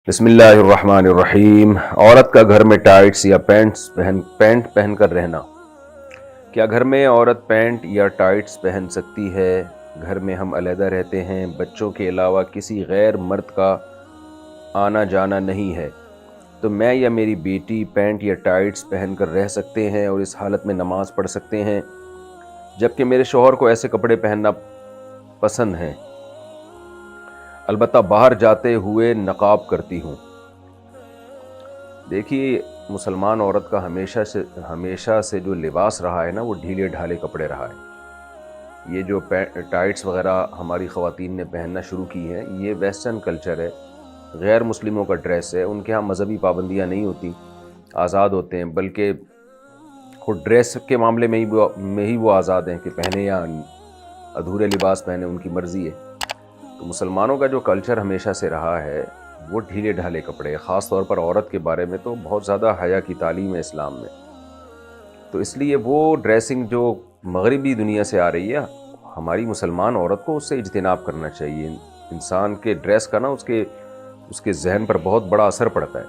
بسم اللہ الرحمن الرحیم۔ عورت کا گھر میں ٹائٹس یا پینٹ پہن کر رہنا۔ کیا گھر میں عورت پینٹ یا ٹائٹس پہن سکتی ہے؟ گھر میں ہم علیحدہ رہتے ہیں، بچوں کے علاوہ کسی غیر مرد کا آنا جانا نہیں ہے، تو میں یا میری بیٹی پینٹ یا ٹائٹس پہن کر رہ سکتے ہیں اور اس حالت میں نماز پڑھ سکتے ہیں، جبکہ میرے شوہر کو ایسے کپڑے پہننا پسند ہیں۔ البتہ باہر جاتے ہوئے نقاب کرتی ہوں۔ دیکھیے، مسلمان عورت کا ہمیشہ سے جو لباس رہا ہے نا، وہ ڈھیلے ڈھالے کپڑے رہا ہے۔ یہ جو ٹائٹس وغیرہ ہماری خواتین نے پہننا شروع کی ہیں، یہ ویسٹرن کلچر ہے، غیر مسلموں کا ڈریس ہے۔ ان کے ہاں مذہبی پابندیاں نہیں ہوتی، آزاد ہوتے ہیں، بلکہ خود ڈریس کے معاملے میں ہی وہ آزاد ہیں کہ پہنے یا ادھورے لباس پہنے، ان کی مرضی ہے۔ تو مسلمانوں کا جو کلچر ہمیشہ سے رہا ہے وہ ڈھیلے ڈھالے کپڑے، خاص طور پر عورت کے بارے میں تو بہت زیادہ حیا کی تعلیم ہے اسلام میں۔ تو اس لیے وہ ڈریسنگ جو مغربی دنیا سے آ رہی ہے، ہماری مسلمان عورت کو اس سے اجتناب کرنا چاہیے۔ انسان کے ڈریس کا نا اس کے ذہن پر بہت بڑا اثر پڑتا ہے۔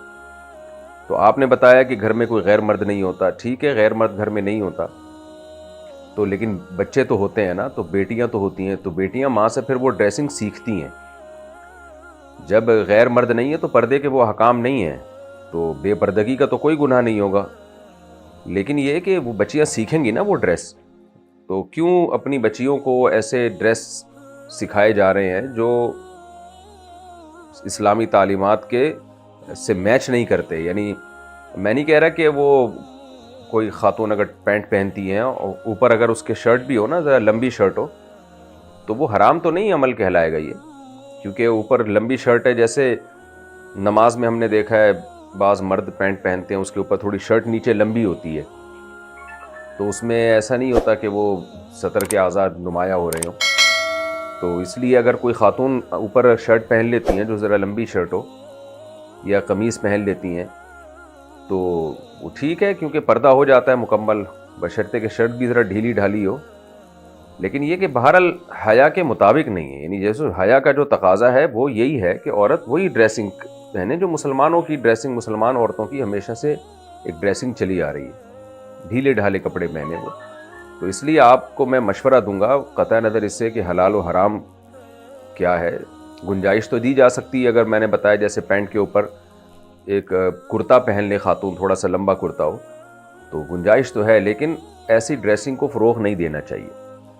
تو آپ نے بتایا کہ گھر میں کوئی غیر مرد نہیں ہوتا، ٹھیک ہے، غیر مرد گھر میں نہیں ہوتا تو لیکن بچے تو ہوتے ہیں نا، تو بیٹیاں تو ہوتی ہیں، تو بیٹیاں ماں سے پھر وہ ڈریسنگ سیکھتی ہیں۔ جب غیر مرد نہیں ہے تو پردے کے وہ احکام نہیں ہیں، تو بے پردگی کا تو کوئی گناہ نہیں ہوگا، لیکن یہ کہ وہ بچیاں سیکھیں گی نا وہ ڈریس، تو کیوں اپنی بچیوں کو ایسے ڈریس سکھائے جا رہے ہیں جو اسلامی تعلیمات کے سے میچ نہیں کرتے؟ یعنی میں نہیں کہہ رہا کہ وہ کوئی خاتون اگر پینٹ پہنتی ہیں اور اوپر اگر اس کے شرٹ بھی ہو نا، ذرا لمبی شرٹ ہو، تو وہ حرام تو نہیں عمل کہلائے گا یہ، کیونکہ اوپر لمبی شرٹ ہے۔ جیسے نماز میں ہم نے دیکھا ہے بعض مرد پینٹ پہنتے ہیں، اس کے اوپر تھوڑی شرٹ نیچے لمبی ہوتی ہے، تو اس میں ایسا نہیں ہوتا کہ وہ سطر کے آزاد نمایاں ہو رہے ہوں۔ تو اس لیے اگر کوئی خاتون اوپر شرٹ پہن لیتی ہیں جو ذرا لمبی شرٹ ہو، یا قمیص پہن لیتی ہیں، تو وہ ٹھیک ہے، کیونکہ پردہ ہو جاتا ہے مکمل، بشرطے کہ شرٹ بھی ذرا ڈھیلی ڈھالی ہو۔ لیکن یہ کہ بہرحال حیا کے مطابق نہیں ہے، یعنی جیسے حیا کا جو تقاضا ہے وہ یہی ہے کہ عورت وہی ڈریسنگ پہنے جو مسلمانوں کی ڈریسنگ، مسلمان عورتوں کی ہمیشہ سے ایک ڈریسنگ چلی آ رہی ہے، ڈھیلے ڈھالے کپڑے پہنے وہ۔ تو اس لیے آپ کو میں مشورہ دوں گا، قطع نظر اس سے کہ حلال و حرام کیا ہے، گنجائش تو دی جا سکتی ہے، اگر میں نے بتایا جیسے پینٹ کے اوپر ایک کرتا پہن لے خاتون، تھوڑا سا لمبا کرتا ہو، تو گنجائش تو ہے، لیکن ایسی ڈریسنگ کو فروغ نہیں دینا چاہیے،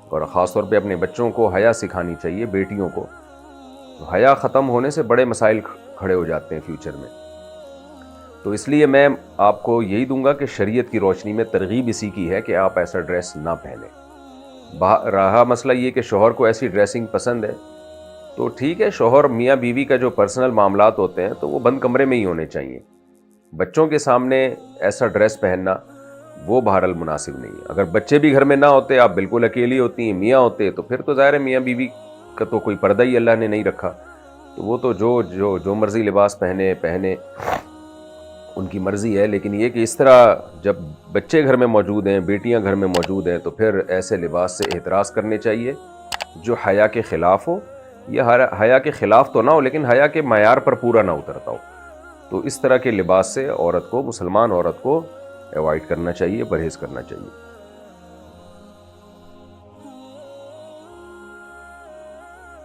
اور خاص طور پہ اپنے بچوں کو حیا سکھانی چاہیے، بیٹیوں کو۔ تو حیا ختم ہونے سے بڑے مسائل کھڑے ہو جاتے ہیں فیوچر میں۔ تو اس لیے میں آپ کو یہی دوں گا کہ شریعت کی روشنی میں ترغیب اسی کی ہے کہ آپ ایسا ڈریس نہ پہنیں۔ رہا مسئلہ یہ کہ شوہر کو ایسی ڈریسنگ پسند ہے، تو ٹھیک ہے، شوہر میاں بیوی کا جو پرسنل معاملات ہوتے ہیں تو وہ بند کمرے میں ہی ہونے چاہیے۔ بچوں کے سامنے ایسا ڈریس پہننا وہ بہرحال مناسب نہیں ہے۔ اگر بچے بھی گھر میں نہ ہوتے، آپ بالکل اکیلی ہوتی ہیں، میاں ہوتے، تو پھر تو ظاہر ہے میاں بیوی کا تو کوئی پردہ ہی اللہ نے نہیں رکھا، تو وہ تو جو مرضی لباس پہنے ان کی مرضی ہے۔ لیکن یہ کہ اس طرح جب بچے گھر میں موجود ہیں، بیٹیاں گھر میں موجود ہیں، تو پھر ایسے لباس سے احتراز کرنے چاہیے جو حیا کے خلاف ہو، یا حیا کے خلاف تو نہ ہو لیکن حیا کے معیار پر پورا نہ اترتا ہو۔ تو اس طرح کے لباس سے عورت کو، مسلمان عورت کو، ایوائڈ کرنا چاہیے، پرہیز کرنا چاہیے۔